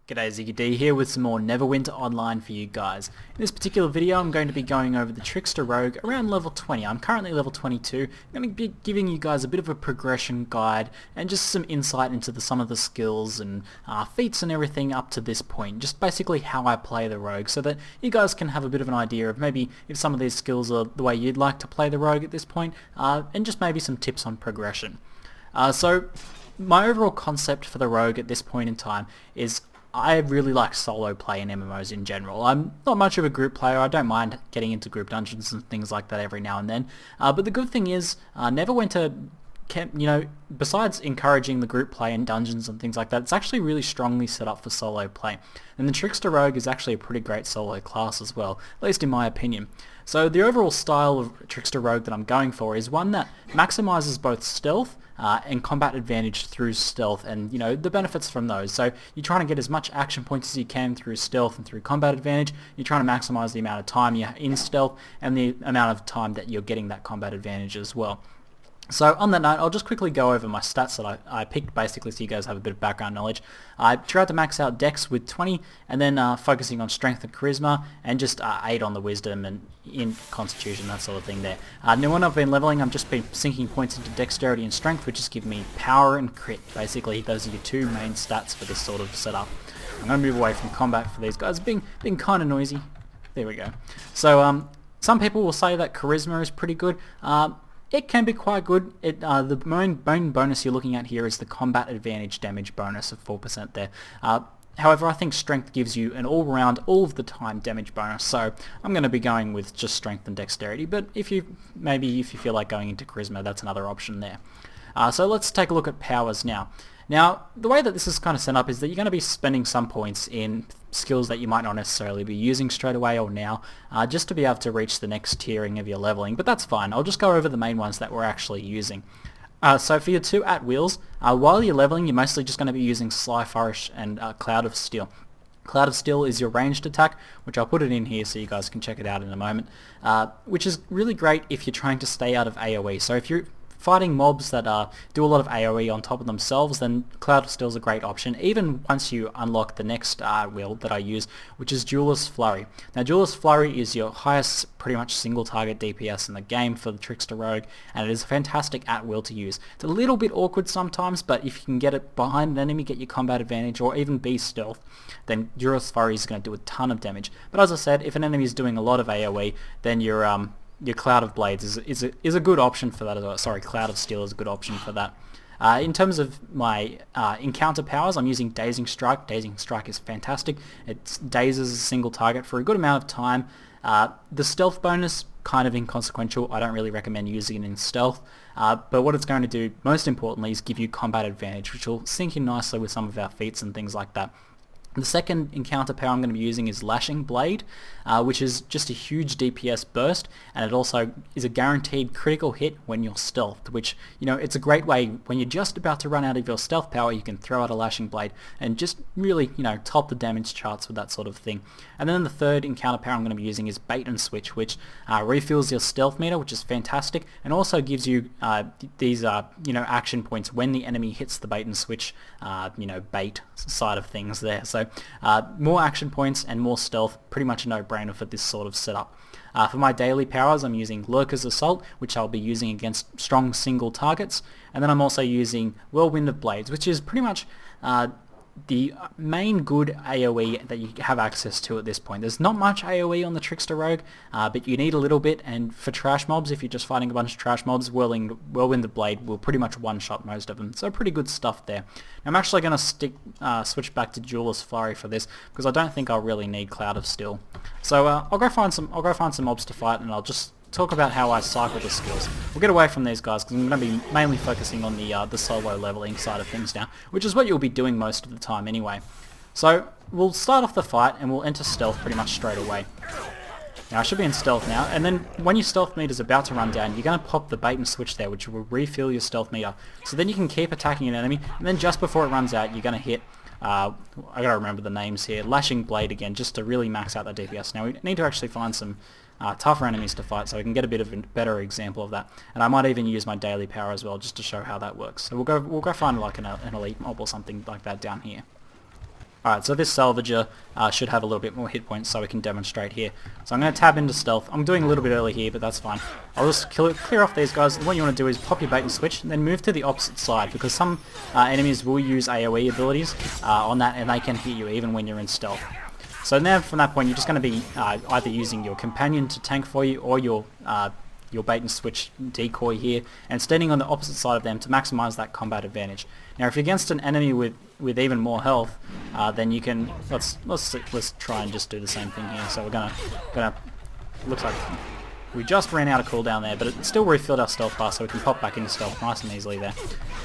G'day, ZiggyD here with some more Neverwinter Online for you guys. In this particular video I'm going to be going over the Trickster Rogue around level 20. I'm currently level 22. I'm going to be giving you guys a bit of a progression guide and just some insight into some of the skills and feats and everything up to this point. Just basically how I play the Rogue so that you guys can have a bit of an idea of maybe if some of these skills are the way you'd like to play the Rogue at this point, and just maybe some tips on progression. So my overall concept for the Rogue at this point in time is I really like solo play in MMOs in general. I'm not much of a group player. I don't mind getting into group dungeons and things like that every now and then. But the good thing is, Neverwinter can, besides encouraging the group play in dungeons and things like that, it's actually really strongly set up for solo play. And the Trickster Rogue is actually a pretty great solo class as well, at least in my opinion. So the overall style of Trickster Rogue that I'm going for is one that maximizes both stealth and combat advantage through stealth and the benefits from those. So you're trying to get as much action points as you can through stealth and through combat advantage. You're trying to maximize the amount of time you're in stealth and the amount of time that you're getting that combat advantage as well. So on that note, I'll just quickly go over my stats that I picked basically so you guys have a bit of background knowledge. I tried to max out Dex with 20 and then focusing on Strength and Charisma and just 8 on the Wisdom and in Constitution, that sort of thing there. Now when I've been leveling, I've just been sinking points into Dexterity and Strength, which just give me Power and Crit. Basically, those are your two main stats for this sort of setup. I'm going to move away from combat for these guys being kind of noisy. There we go. So some people will say that Charisma is pretty good. It can be quite good. The main bonus you're looking at here is the combat advantage damage bonus of 4% there. However, I think strength gives you an all-round, all of the time damage bonus, so I'm going to be going with just strength and dexterity, but if you feel like going into charisma, that's another option there. So let's take a look at powers now. Now, the way that this is kind of set up is that you're going to be spending some points in skills that you might not necessarily be using straight away or now, just to be able to reach the next tiering of your leveling, but that's fine. I'll just go over the main ones that we're actually using. So for your two at-wills, while you're leveling, you're mostly just going to be using Sly Flourish and Cloud of Steel. Cloud of Steel is your ranged attack, which I'll put it in here so you guys can check it out in a moment, which is really great if you're trying to stay out of AoE. So if you're fighting mobs that do a lot of AoE on top of themselves, then Cloud of Steel is a great option, even once you unlock the next will that I use, which is Jeweler's Flurry. Now Jeweler's Flurry is your highest pretty much single target DPS in the game for the Trickster Rogue, and it is a fantastic at-will to use. It's a little bit awkward sometimes, but if you can get it behind an enemy, get your combat advantage, or even be stealth, then Jeweler's Flurry is going to do a ton of damage. But as I said, if an enemy is doing a lot of AoE, then your Cloud of Blades is a good option for that as well. Sorry, Cloud of Steel is a good option for that. In terms of my encounter powers, I'm using Dazing Strike. Dazing Strike is fantastic. It dazes a single target for a good amount of time. The stealth bonus, kind of inconsequential. I don't really recommend using it in stealth. But what it's going to do, most importantly, is give you combat advantage, which will sync in nicely with some of our feats and things like that. The second encounter power I'm going to be using is Lashing Blade, which is just a huge DPS burst, and it also is a guaranteed critical hit when you're stealthed, which, it's a great way when you're just about to run out of your stealth power, you can throw out a Lashing Blade and just really, top the damage charts with that sort of thing. And then the third encounter power I'm going to be using is Bait and Switch, which refills your stealth meter, which is fantastic, and also gives you these, action points when the enemy hits the Bait and Switch, bait side of things there. So more action points and more stealth, pretty much a no-brainer for this sort of setup. For my daily powers, I'm using Lurker's Assault, which I'll be using against strong single targets, and then I'm also using Whirlwind of Blades, which is pretty much the main good AoE that you have access to at this point. There's not much AoE on the Trickster Rogue, but you need a little bit, and for trash mobs, if you're just fighting a bunch of trash mobs, Whirlwind of Blade will pretty much one-shot most of them, so pretty good stuff there. Now, I'm actually going to switch back to Jeweler's Flurry for this, because I don't think I'll really need Cloud of Steel. So I'll go find some mobs to fight, and I'll just talk about how I cycle the skills. We'll get away from these guys because I'm going to be mainly focusing on the solo leveling side of things now, which is what you'll be doing most of the time anyway. So we'll start off the fight and we'll enter stealth pretty much straight away. Now I should be in stealth now, and then when your stealth meter is about to run down, you're going to pop the Bait and Switch there, which will refill your stealth meter. So then you can keep attacking an enemy, and then just before it runs out, you're going to hit I gotta remember the names here. Lashing Blade again, just to really max out the DPS. Now we need to actually find some tougher enemies to fight so we can get a bit of a better example of that. And I might even use my daily power as well, just to show how that works. So we'll go find like an elite mob or something like that down here. Alright, so this salvager should have a little bit more hit points, so we can demonstrate here. So I'm going to tab into stealth. I'm doing a little bit early here, but that's fine. I'll just clear off these guys. What you want to do is pop your bait and switch, and then move to the opposite side, because some enemies will use AoE abilities on that, and they can hit you even when you're in stealth. So now from that point, you're just going to be either using your companion to tank for you, or your bait and switch decoy here, and standing on the opposite side of them to maximize that combat advantage. Now if you're against an enemy with even more health, then you can let's try and just do the same thing here. So we're gonna looks like we just ran out of cooldown there, but it still refilled our stealth bar, so we can pop back into stealth nice and easily there.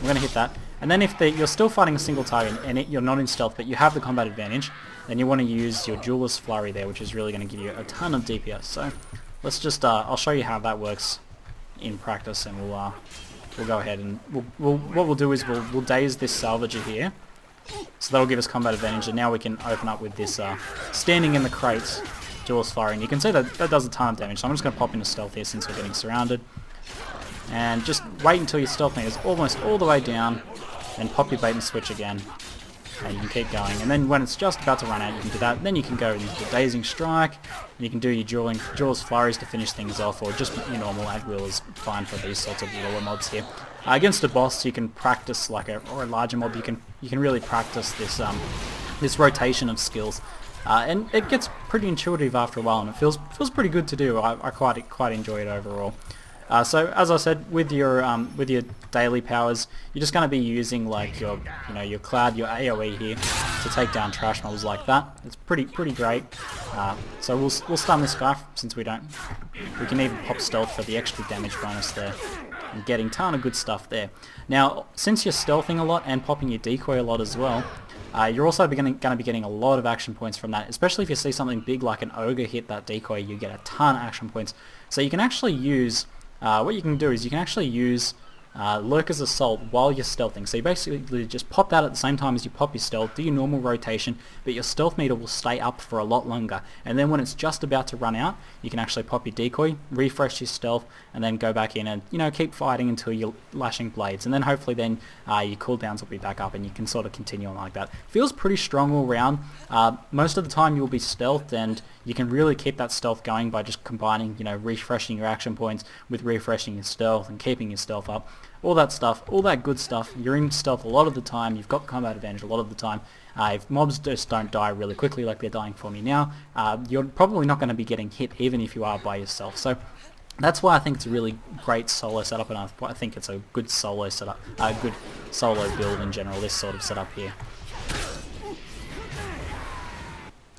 We're gonna hit that, and then if you're still fighting a single target and you're not in stealth but you have the combat advantage, then you want to use your Jeweler's Flurry there, which is really going to give you a ton of DPS. So let's just I'll show you how that works in practice, and we'll go ahead and what we'll do is we'll daze this salvager here, so that'll give us combat advantage, and now we can open up with this standing in the crates Jeweler's Flurry, and you can see that does a ton of damage. So I'm just going to pop into stealth here since we're getting surrounded, and just wait until your stealth meter is almost all the way down, then pop your bait and switch again, and you can keep going. And then when it's just about to run out, you can do that. Then you can go into the Dazing Strike, and you can do your Jeweler's Flurries to finish things off, or just your normal at will is fine for these sorts of little mods here. Against a boss, you can practice or a larger mob. You can really practice this rotation of skills, and it gets pretty intuitive after a while, and it feels pretty good to do. I quite enjoy it overall. So as I said, with your daily powers, you're just going to be using like your cloud, your AoE here to take down trash mobs like that. It's pretty great. So we'll stun this guy since we can even pop stealth for the extra damage bonus there, and getting a ton of good stuff there. Now since you're stealthing a lot and popping your decoy a lot as well, you're also going to be getting a lot of action points from that, especially if you see something big like an ogre hit that decoy. You get a ton of action points. So you can actually use what you can do is you can actually use Lurker's Assault while you're stealthing. So you basically just pop that at the same time as you pop your stealth, do your normal rotation, but your stealth meter will stay up for a lot longer. And then when it's just about to run out, you can actually pop your decoy, refresh your stealth, and then go back in and keep fighting until you're lashing blades. And then hopefully then your cooldowns will be back up and you can sort of continue on like that. Feels pretty strong all round. Most of the time you'll be stealthed, and you can really keep that stealth going by just combining, refreshing your action points with refreshing your stealth and keeping your stealth up. All that stuff, all that good stuff. You're in stealth a lot of the time, you've got combat advantage a lot of the time. If mobs just don't die really quickly like they're dying for me now, you're probably not going to be getting hit even if you are by yourself. So that's why I think it's a really great solo setup, and I think it's a good solo setup, a good solo build in general, this sort of setup here.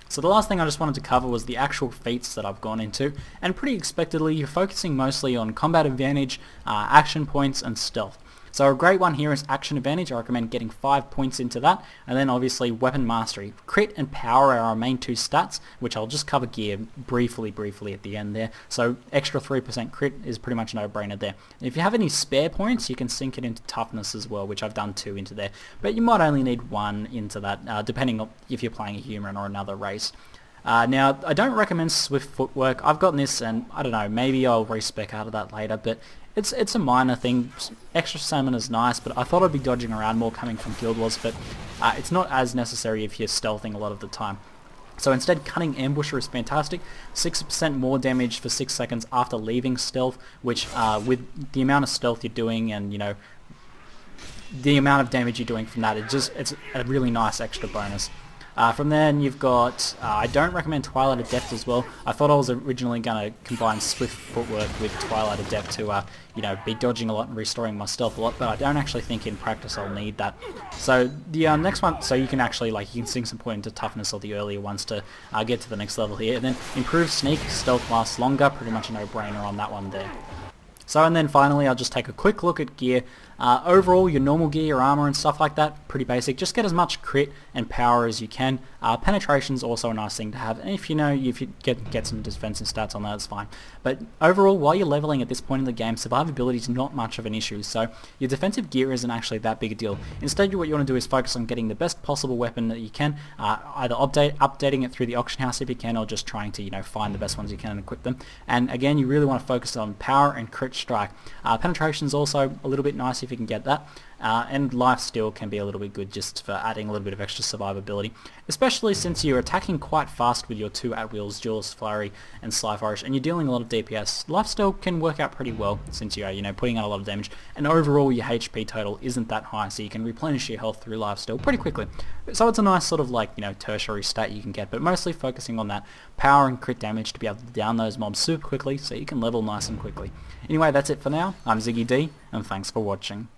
So the last thing I just wanted to cover was the actual feats that I've gone into, and pretty expectedly you're focusing mostly on combat advantage, action points and stealth. So a great one here is action advantage. I recommend getting 5 points into that, and then obviously weapon mastery. Crit and power are our main two stats, which I'll just cover gear briefly at the end there. So extra 3% crit is pretty much a no-brainer there. And if you have any spare points, you can sink it into toughness as well, which I've done 2 into there. But you might only need 1 into that, depending on if you're playing a human or another race. Now, I don't recommend swift footwork. I've gotten this, and I don't know, maybe I'll respec out of that later, but it's a minor thing. Extra stamina is nice, but I thought I'd be dodging around more coming from Guild Wars, but it's not as necessary if you're stealthing a lot of the time. So instead, Cunning Ambusher is fantastic. 6% more damage for 6 seconds after leaving stealth, which with the amount of stealth you're doing and, the amount of damage you're doing from that, it's a really nice extra bonus. From then you've got, I don't recommend Twilight Adept as well. I thought I was originally going to combine Swift Footwork with Twilight Adept to, be dodging a lot and restoring my stealth a lot, but I don't actually think in practice I'll need that. So the next one, so you can actually, you can sink some point into Toughness or the earlier ones to get to the next level here. And then Improve Sneak, Stealth lasts longer, pretty much a no-brainer on that one there. So, and then finally I'll just take a quick look at gear. Overall, your normal gear, your armor and stuff like that, pretty basic. Just get as much crit and power as you can. Penetration's also a nice thing to have, and if you get some defensive stats on that, it's fine. But overall, while you're leveling at this point in the game, survivability is not much of an issue, so your defensive gear isn't actually that big a deal. Instead, what you want to do is focus on getting the best possible weapon that you can, either updating it through the auction house if you can, or just trying to find the best ones you can and equip them. And again, you really want to focus on power and crit strike. Penetration is also a little bit nice if you can get that. and lifesteal can be a little bit good just for adding a little bit of extra survivability, especially since you're attacking quite fast with your 2 at-wheels, Duelist Flurry and Sly Flourish, and you're dealing a lot of DPS. Lifesteal can work out pretty well since you are, putting out a lot of damage, and overall your HP total isn't that high, so you can replenish your health through lifesteal pretty quickly. So it's a nice sort of tertiary stat you can get, but mostly focusing on that power and crit damage to be able to down those mobs super quickly so you can level nice and quickly. Anyway, that's it for now. I'm ZiggyD, and thanks for watching.